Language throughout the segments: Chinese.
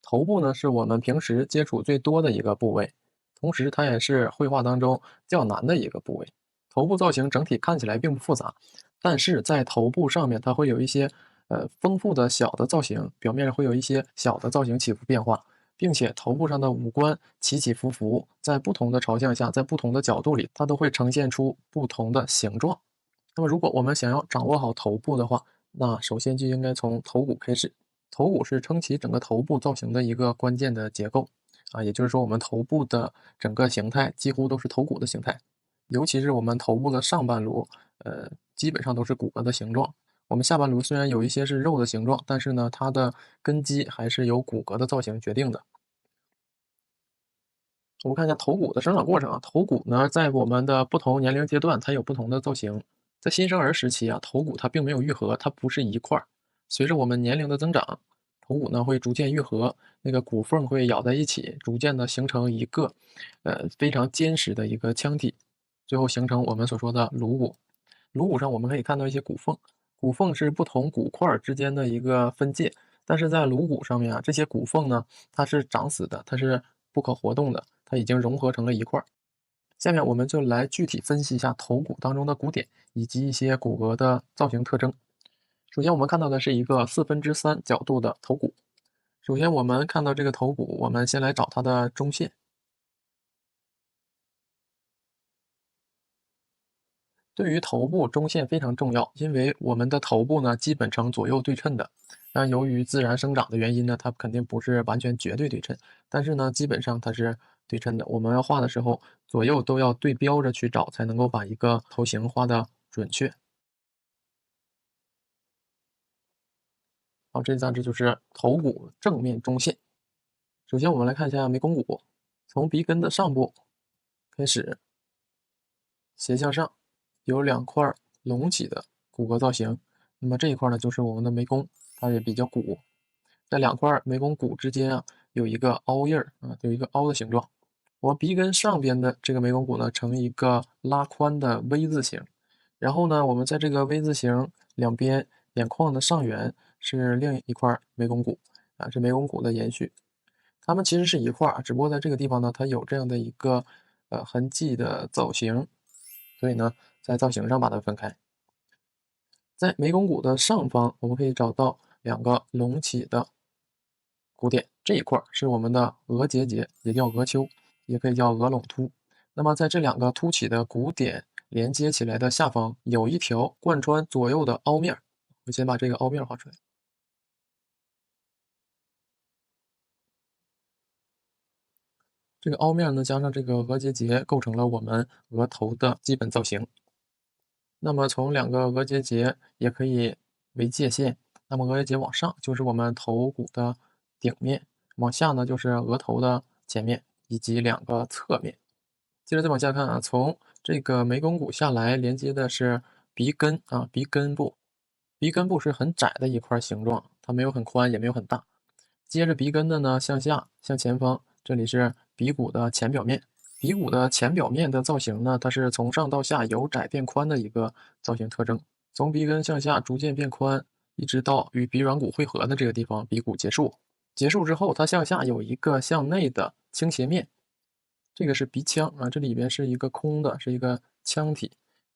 头部呢是我们平时接触最多的一个部位，同时它也是绘画当中较难的一个部位。头部造型整体看起来并不复杂，但是在头部上面它会有一些丰富的小的造型，表面上会有一些小的造型起伏变化，并且头部上的五官起起伏伏，在不同的朝向下，在不同的角度里，它都会呈现出不同的形状。那么如果我们想要掌握好头部的话，那首先就应该从头骨开始。头骨是撑起整个头部造型的一个关键的结构啊，也就是说，我们头部的整个形态几乎都是头骨的形态，尤其是我们头部的上半颅，基本上都是骨骼的形状。我们下半颅虽然有一些是肉的形状，但是呢，它的根基还是由骨骼的造型决定的。我们看一下头骨的生长过程啊，头骨呢，在我们的不同年龄阶段，它有不同的造型。在新生儿时期啊，头骨它并没有愈合，它不是一块儿。随着我们年龄的增长，头骨呢会逐渐愈合，那个骨缝会咬在一起，逐渐的形成一个非常坚实的一个腔体，最后形成我们所说的颅骨。颅骨上我们可以看到一些骨缝，骨缝是不同骨块儿之间的一个分界，但是在颅骨上面啊，这些骨缝呢，它是长死的，它是不可活动的，它已经融合成了一块儿。下面我们就来具体分析一下头骨当中的骨点以及一些骨骼的造型特征。首先我们看到的是一个3/4角度的头骨。首先我们看到这个头骨，我们先来找它的中线。对于头部中线非常重要，因为我们的头部呢基本呈左右对称的。但由于自然生长的原因呢，它肯定不是完全绝对对称，但是呢基本上它是对称的。我们要画的时候，左右都要对标着去找，才能够把一个头型画的准确。好，这大致就是头骨正面中线。首先我们来看一下眉弓骨，从鼻根的上部开始斜向上，有两块隆起的骨骼造型。那么这一块呢，就是我们的眉弓，它也比较鼓。在两块眉弓骨之间啊，有一个凹印儿啊，有一个凹的形状。我鼻根上边的这个眉弓骨呢，呈一个拉宽的 V 字形。然后呢，我们在这个 V 字形两边眼眶的上缘是另一块眉弓骨啊，是眉弓骨的延续。它们其实是一块儿，只不过在这个地方呢，它有这样的一个痕迹的造型，所以呢，在造型上把它分开。在眉弓骨的上方，我们可以找到两个隆起的骨点，这一块儿是我们的额结节，也叫额丘，也可以叫额拢突。那么在这两个凸起的骨点连接起来的下方，有一条贯穿左右的凹面儿。我先把这个凹面儿画出来。这个凹面呢，加上这个额结节，构成了我们额头的基本造型。那么从两个额结节也可以为界限，那么额结节往上就是我们头骨的顶面，往下呢就是额头的前面以及两个侧面。接着再往下看啊，从这个眉弓骨下来连接的是鼻根啊，鼻根部。鼻根部是很窄的一块形状，它没有很宽，也没有很大。接着鼻根的呢，向下向前方，这里是鼻骨的前表面。鼻骨的前表面的造型呢，它是从上到下由窄变宽的一个造型特征。从鼻根向下逐渐变宽，一直到与鼻软骨汇合的这个地方，鼻骨结束。结束之后，它向下有一个向内的倾斜面，这个是鼻腔啊，这里边是一个空的，是一个腔体，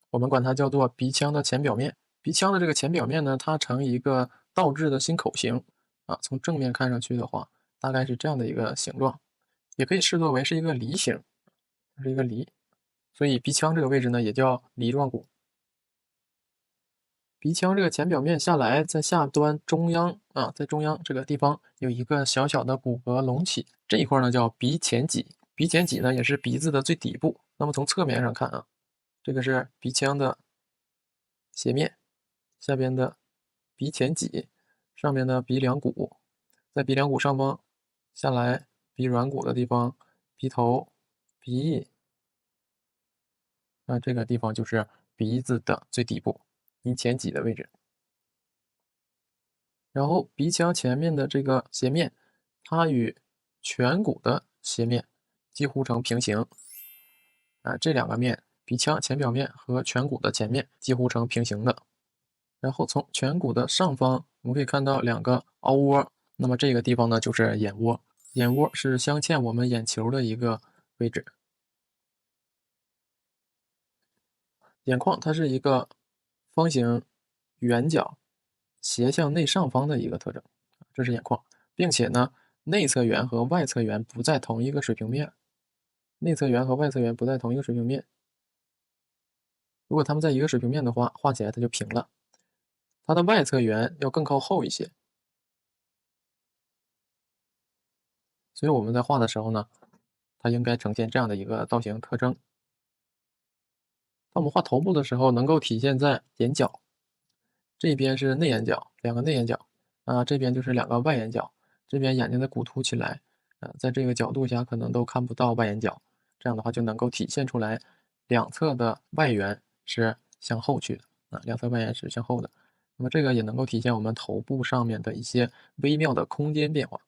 我们管它叫做鼻腔的前表面。鼻腔的这个前表面呢，它呈一个倒置的心口形啊，从正面看上去的话，大概是这样的一个形状，也可以视作为是一个梨形，是一个梨，所以鼻腔这个位置呢也叫梨状骨。鼻腔这个前表面下来，在下端中央啊，在中央这个地方有一个小小的骨骼隆起，这一块呢叫鼻前棘。鼻前棘呢也是鼻子的最底部。那么从侧面上看啊，这个是鼻腔的斜面，下边的鼻前棘，上面的鼻梁骨，在鼻梁骨上方下来鼻软骨的地方，鼻头、鼻翼，那这个地方就是鼻子的最底部，鼻前棘的位置。然后鼻腔前面的这个斜面，它与颧骨的斜面几乎成平行。啊，这两个面，鼻腔前表面和颧骨的前面几乎成平行的。然后从颧骨的上方，我们可以看到两个凹窝，那么这个地方呢就是眼窝，眼窝是镶嵌我们眼球的一个位置。眼眶它是一个方形圆角斜向内上方的一个特征，这是眼眶，并且呢，内侧缘和外侧缘不在同一个水平面，内侧缘和外侧缘不在同一个水平面。如果它们在一个水平面的话，画起来它就平了。它的外侧缘要更靠后一些，所以我们在画的时候呢，它应该呈现这样的一个造型特征。当我们画头部的时候，能够体现在眼角，这边是内眼角，两个内眼角，这边就是两个外眼角，这边眼睛的骨凸起来，在这个角度下可能都看不到外眼角，这样的话就能够体现出来两侧的外缘是向后去的，两侧外缘是向后的。那么这个也能够体现我们头部上面的一些微妙的空间变化。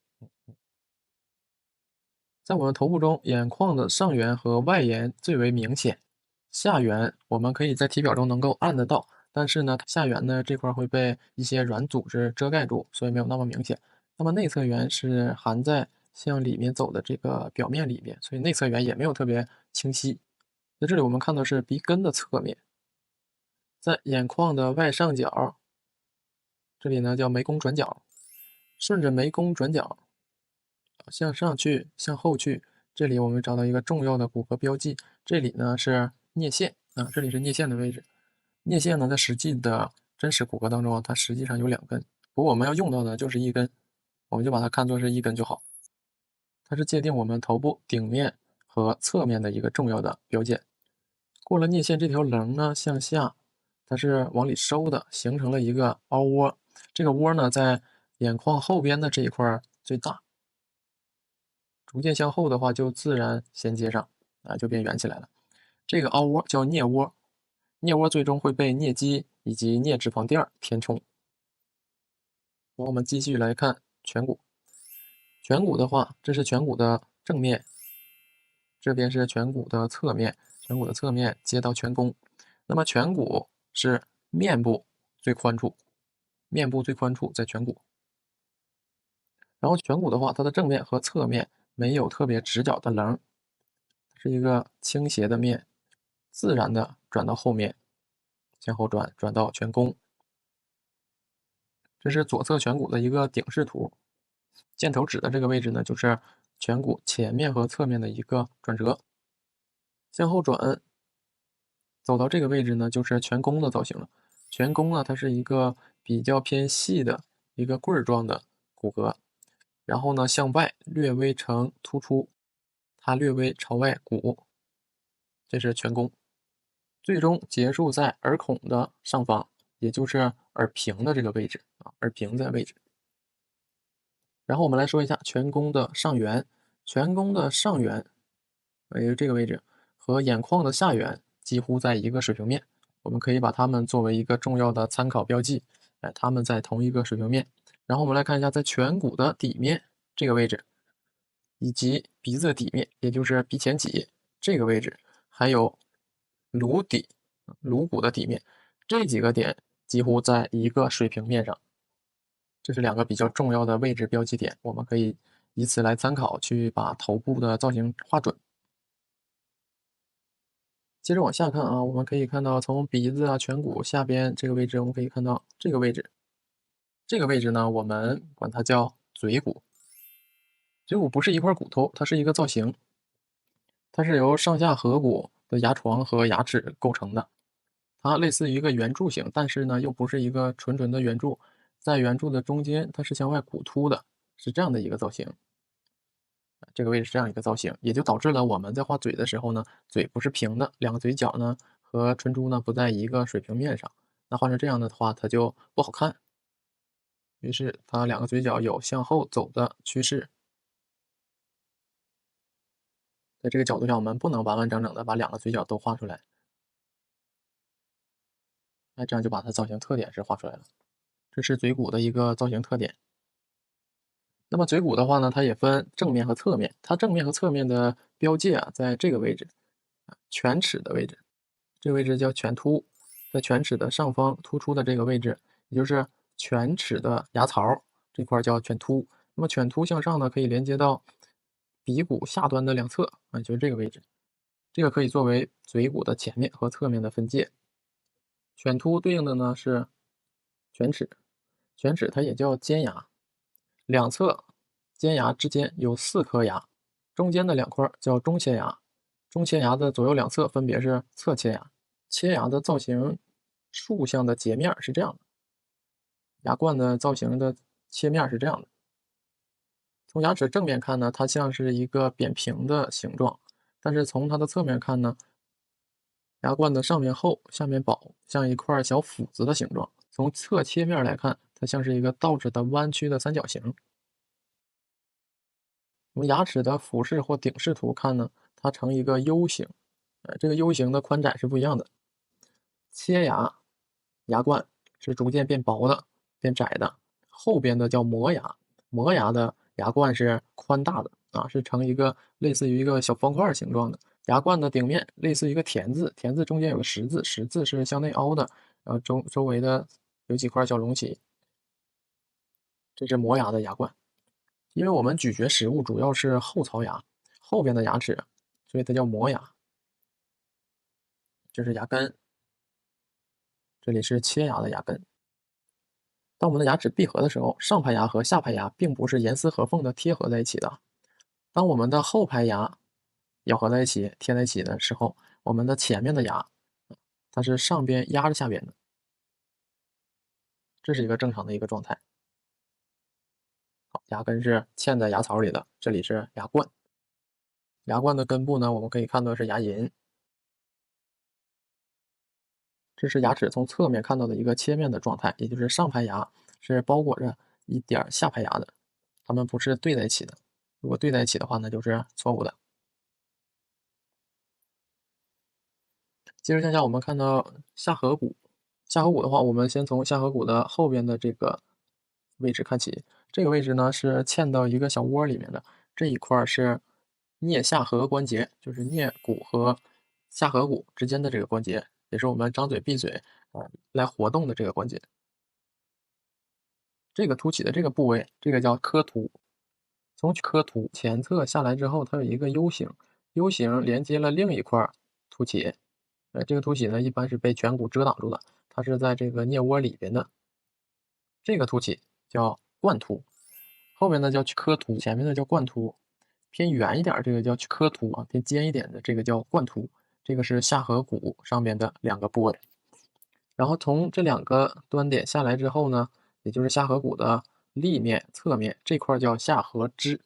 在我们头部中，眼眶的上缘和外缘最为明显，下缘我们可以在体表中能够按得到，但是呢，下缘呢这块会被一些软组织遮盖住，所以没有那么明显。那么内侧缘是含在向里面走的这个表面里面，所以内侧缘也没有特别清晰。在这里我们看到是鼻根的侧面，在眼眶的外上角，这里呢叫眉弓转角，顺着眉弓转角向上去，向后去，这里我们找到一个重要的骨骼标记，这里呢是颞线这里是颞线的位置。颞线呢，在实际的真实骨骼当中，它实际上有两根，不过我们要用到的就是一根，我们就把它看作是一根就好。它是界定我们头部顶面和侧面的一个重要的标件。过了颞线这条棱呢，向下，它是往里收的，形成了一个凹窝。这个窝呢，在眼眶后边的这一块最大。逐渐向后的话，就自然衔接上，就变圆起来了。这个凹窝叫颞窝，颞窝最终会被颞肌以及颞脂肪垫填充。我们继续来看颧骨，颧骨的话，这是颧骨的正面，这边是颧骨的侧面，颧骨的侧面接到颧弓。那么颧骨是面部最宽处，面部最宽处在颧骨。然后颧骨的话，它的正面和侧面没有特别直角的棱，是一个倾斜的面，自然的转到后面，向后转，转到颧弓。这是左侧颧骨的一个顶视图，箭头指的这个位置呢，就是颧骨前面和侧面的一个转折，向后转，走到这个位置呢，就是颧弓的造型了。颧弓呢，它是一个比较偏细的一个棍儿状的骨骼，然后呢向外略微呈突出，它略微朝外鼓，这是颧弓。最终结束在耳孔的上方，也就是耳屏的这个位置耳屏在位置。然后我们来说一下颧弓的上缘，颧弓的上缘，也就这个位置，和眼眶的下缘几乎在一个水平面，我们可以把它们作为一个重要的参考标记，它们在同一个水平面。然后我们来看一下，在颧骨的底面这个位置，以及鼻子的底面，也就是鼻前脊这个位置，还有颅底、颅骨的底面，这几个点几乎在一个水平面上。这是两个比较重要的位置标记点，我们可以以此来参考，去把头部的造型画准。接着往下看我们可以看到从鼻子颧骨下边这个位置，我们可以看到这个位置。这个位置呢，我们管它叫嘴骨。嘴骨不是一块骨头，它是一个造型，它是由上下颌骨的牙床和牙齿构成的。它类似于一个圆柱形，但是呢，又不是一个纯纯的圆柱，在圆柱的中间，它是向外鼓凸的，是这样的一个造型。这个位置是这样一个造型，也就导致了我们在画嘴的时候呢，嘴不是平的，两个嘴角呢和唇珠呢不在一个水平面上。那画成这样的话，它就不好看。于是它两个嘴角有向后走的趋势。在这个角度上，我们不能完完整整的把两个嘴角都画出来。那这样就把它造型特点是画出来了。这是嘴骨的一个造型特点。那么嘴骨的话呢，它也分正面和侧面。它正面和侧面的标界在这个位置，犬齿的位置，这个位置叫犬突，在犬齿的上方突出的这个位置，也就是犬齿的牙槽这块叫犬突。那么犬突向上呢，可以连接到鼻骨下端的两侧，就是这个位置。这个可以作为嘴骨的前面和侧面的分界。犬突对应的呢是犬齿，犬齿它也叫尖牙，两侧尖牙之间有4颗牙，中间的2块叫中切牙，中切牙的左右两侧分别是侧切牙。切牙的造型竖向的截面是这样的，牙冠的造型的切面是这样的。从牙齿正面看呢，它像是一个扁平的形状，但是从它的侧面看呢，牙冠的上面厚，下面薄，像一块小斧子的形状。从侧切面来看，它像是一个倒着的弯曲的三角形。我们牙齿的俯视或顶视图看呢，它呈一个 U 型，这个 U 型的宽窄是不一样的。切牙牙冠是逐渐变薄的、变窄的，后边的叫磨牙，磨牙的牙冠是宽大的是呈一个类似于一个小方块形状的。牙冠的顶面类似于一个田字，田字中间有个十字，十字是向内凹的，周围的有几块小隆起，这是磨牙的牙冠。因为我们咀嚼食物主要是后槽牙，后边的牙齿，所以它叫磨牙。这是牙根，这里是切牙的牙根。当我们的牙齿闭合的时候，上排牙和下排牙并不是严丝合缝的贴合在一起的。当我们的后排牙咬合在一起、贴在一起的时候，我们的前面的牙它是上边压着下边的，这是一个正常的一个状态。好，牙根是嵌在牙槽里的，这里是牙冠。牙冠的根部呢，我们可以看到是牙龈。这是牙齿从侧面看到的一个切面的状态，也就是上排牙是包裹着一点下排牙的，它们不是对在一起的。如果对在一起的话，那就是错误的。接着向下，我们看到下颌骨。下颌骨的话，我们先从下颌骨的后边的这个位置看起。这个位置呢是嵌到一个小窝里面的，这一块是颞下颌关节，就是颞骨和下颌骨之间的这个关节，也是我们张嘴闭嘴来活动的这个关节。这个凸起的这个部位，这个叫颌突。从颌突前侧下来之后，它有一个 U 型，U 型连接了另一块凸起。这个凸起呢，一般是被颧骨遮挡住的，它是在这个颞窝里边的。这个凸起叫冠突，后面呢叫颌突，前面呢叫冠突。偏圆一点这个叫颌突偏尖一点的这个叫冠突。这个是下颌骨上面的2个部位。然后从这2个端点下来之后呢，也就是下颌骨的立面、侧面这块叫下颌支，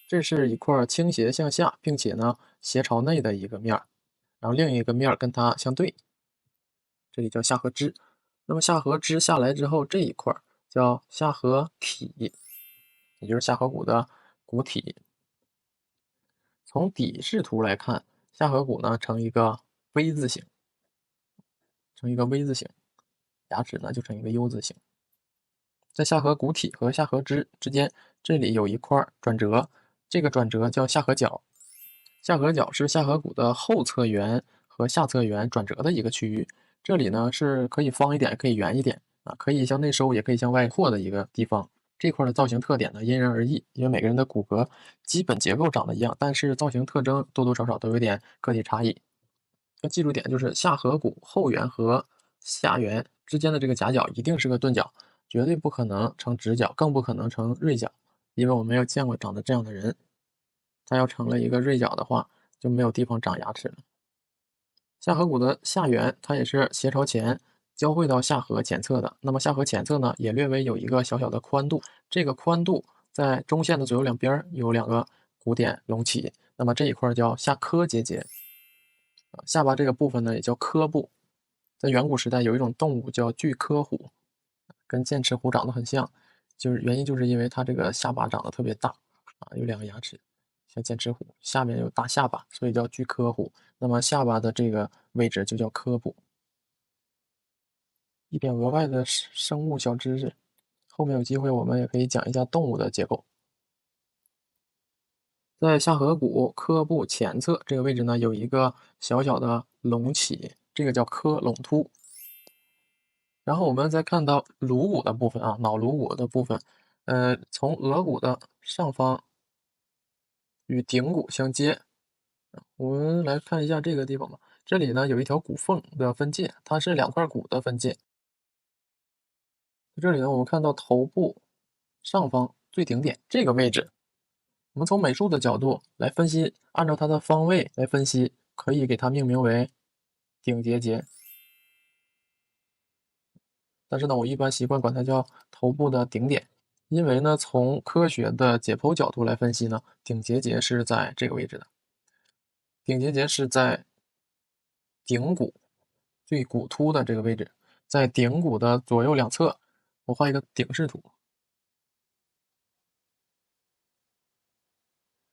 这是一块倾斜向下，并且呢斜朝内的一个面儿，然后另一个面儿跟它相对，这里叫下颌支。那么下颌支下来之后，这一块叫下颌体，也就是下颌骨的骨体。从底视图来看，下颌骨呢呈一个 V 字形，牙齿呢就成一个 U 字形。在下颌骨体和下颌支之间，这里有一块转折，这个转折叫下颌角。下颌角是下颌骨的后侧缘和下侧缘转折的一个区域。这里呢是可以方一点，可以圆一点可以向内收，也可以向外扩的一个地方。这块的造型特点呢因人而异，因为每个人的骨骼基本结构长得一样，但是造型特征多多少少都有点个体差异。要记住点就是下颌骨后缘和下缘之间的这个夹角一定是个钝角，绝对不可能成直角，更不可能成锐角，因为我没有见过长得这样的人。它要成了一个锐角的话，就没有地方长牙齿了。下颌骨的下缘，它也是斜朝前交汇到下颌前侧的。那么下颌前侧呢，也略微有一个小小的宽度，这个宽度在中线的左右两边有2个骨点隆起，那么这一块叫下颌结节。下巴这个部分呢，也叫颌部。在远古时代，有一种动物叫巨颌虎，跟剑齿虎长得很像，原因就是因为它这个下巴长得特别大有2个牙齿，像剑齿虎，下面有大下巴，所以叫巨颌虎。那么下巴的这个位置就叫颌部。一点额外的生物小知识，后面有机会我们也可以讲一下动物的结构。在下颌骨颌部前侧这个位置呢，有一个小小的隆起，这个叫颌隆突。然后我们再看到颅骨的部分脑颅骨的部分，从额骨的上方与顶骨相接。我们来看一下这个地方吧，这里呢有一条骨缝的分界，它是两块骨的分界。在这里呢，我们看到头部上方最顶点这个位置，我们从美术的角度来分析，按照它的方位来分析，可以给它命名为顶节节。但是呢，我一般习惯管它叫头部的顶点，因为呢，从科学的解剖角度来分析呢，顶节节是在这个位置的，顶节节是在顶骨最骨突的这个位置，在顶骨的左右两侧，我画一个顶视图，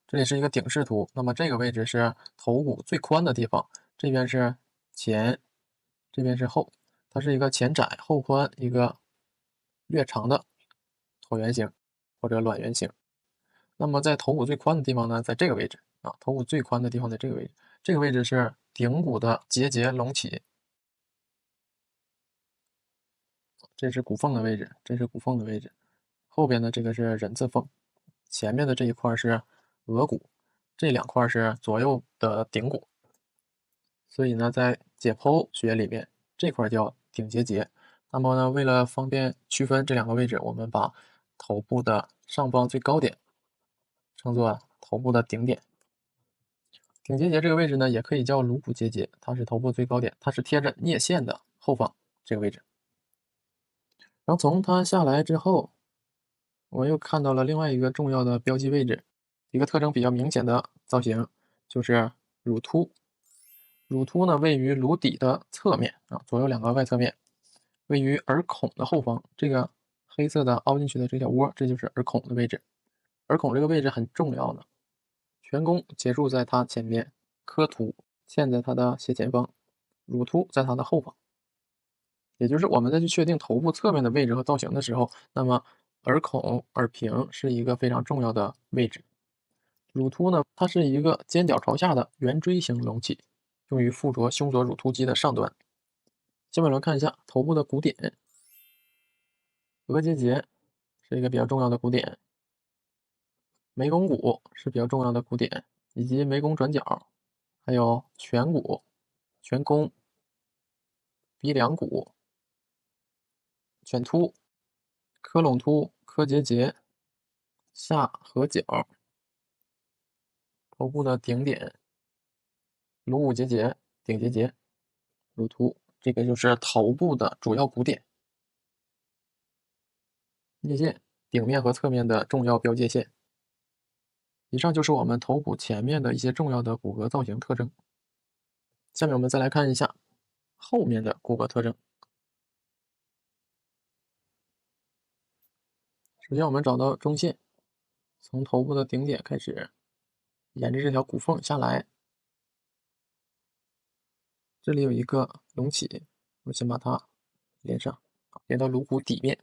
这里是一个顶视图。那么这个位置是头骨最宽的地方，这边是前，这边是后，它是一个前窄后宽，一个略长的椭圆形或者卵圆形。那么在头骨最宽的地方呢，在这个位置啊，头骨最宽的地方在这个位置，这个位置是顶骨的节节隆起，这是骨缝的位置，这是骨缝的位置。后边的这个是人字缝，前面的这一块是额骨，这两块是左右的顶骨。所以呢，在解剖学里面，这块叫顶节节。那么呢，为了方便区分这两个位置，我们把头部的上方最高点称作头部的顶点。顶节节这个位置呢，也可以叫颅骨节节，它是头部最高点，它是贴着颞线的后方这个位置。然后从它下来之后，我又看到了另外一个重要的标记位置，一个特征比较明显的造型，就是乳突。乳突呢位于颅底的侧面啊，左右两个外侧面，位于耳孔的后方。这个黑色的凹进去的这条窝，这就是耳孔的位置。耳孔这个位置很重要的，颧弓结束在它前面，磕突嵌在它的斜前方，乳突在它的后方。也就是我们在去确定头部侧面的位置和造型的时候，那么耳孔、耳屏是一个非常重要的位置。乳突呢，它是一个尖角朝下的圆锥形隆起，用于附着胸锁乳突肌的上端。下面来看一下头部的骨点，额结节是一个比较重要的骨点，眉弓骨是比较重要的骨点，以及眉弓转角，还有颧骨、颧弓、鼻梁骨、颧突、科隆突、科结节、下颌角、头部的顶点、颅骨结节、顶结节、乳突，这个就是头部的主要骨点。颞线、顶面和侧面的重要标界线。以上就是我们头骨前面的一些重要的骨骼造型特征。下面我们再来看一下后面的骨骼特征。首先我们找到中线，从头部的顶点开始，沿着这条骨缝下来，这里有一个隆起，我先把它连上，连到颅骨底面。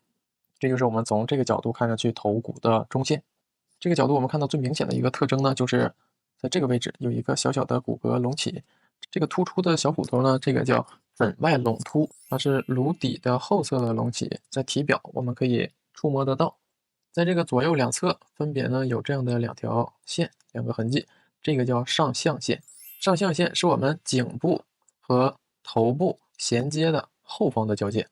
这就是我们从这个角度看上去头骨的中线。这个角度我们看到最明显的一个特征呢，就是在这个位置有一个小小的骨骼隆起，这个突出的小骨头呢，这个叫粉外隆突，它是颅底的后侧的隆起，在体表我们可以触摸得到。在这个左右两侧分别呢有这样的两条线，两个痕迹，这个叫上象线。上象线是我们颈部和头部衔接的后方的交界。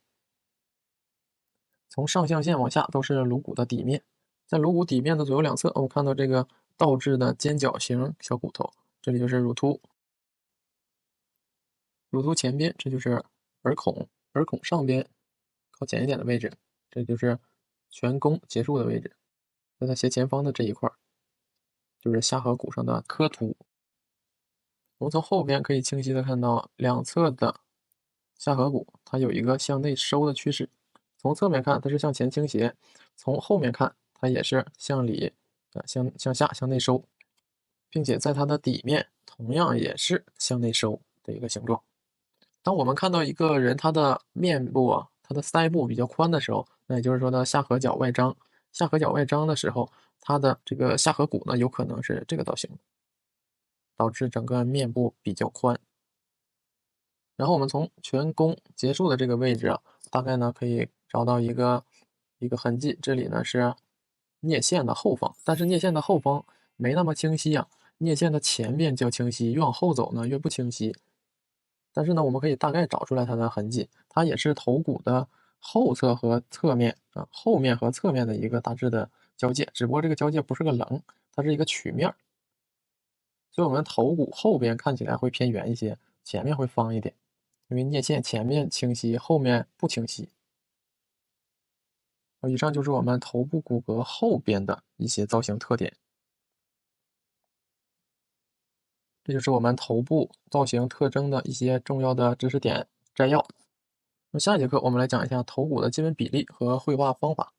从上象线往下都是颅骨的底面，在颅骨底面的左右两侧，我看到这个倒置的尖角形小骨头，这里就是乳突。乳突前边这就是耳孔，耳孔上边靠前一点的位置，这就是颧弓结束的位置，在它斜前方的这一块就是下颌骨上的磕突。我们从后边可以清晰的看到两侧的下颌骨，它有一个向内收的趋势。从侧面看，它是向前倾斜；从后面看，它也是向里，向下向内收，并且在它的底面同样也是向内收的一个形状。当我们看到一个人他的面部啊，他的腮部比较宽的时候，那也就是说他下颌角外张。下颌角外张的时候，他的这个下颌骨呢，有可能是这个造型，导致整个面部比较宽。然后我们从颧弓结束的这个位置啊，大概呢可以找到一个痕迹，这里呢是颞线的后方，但是颞线的后方没那么清晰啊，颞线的前面较清晰，越往后走呢越不清晰。但是呢，我们可以大概找出来它的痕迹，它也是头骨的后侧和侧面啊，后面和侧面的一个大致的交界，只不过这个交界不是个棱，它是一个曲面儿，所以我们头骨后边看起来会偏圆一些，前面会方一点，因为颞线前面清晰，后面不清晰。以上就是我们头部骨骼后边的一些造型特点，这就是我们头部造型特征的一些重要的知识点摘要。那下一节课我们来讲一下头骨的基本比例和绘画方法。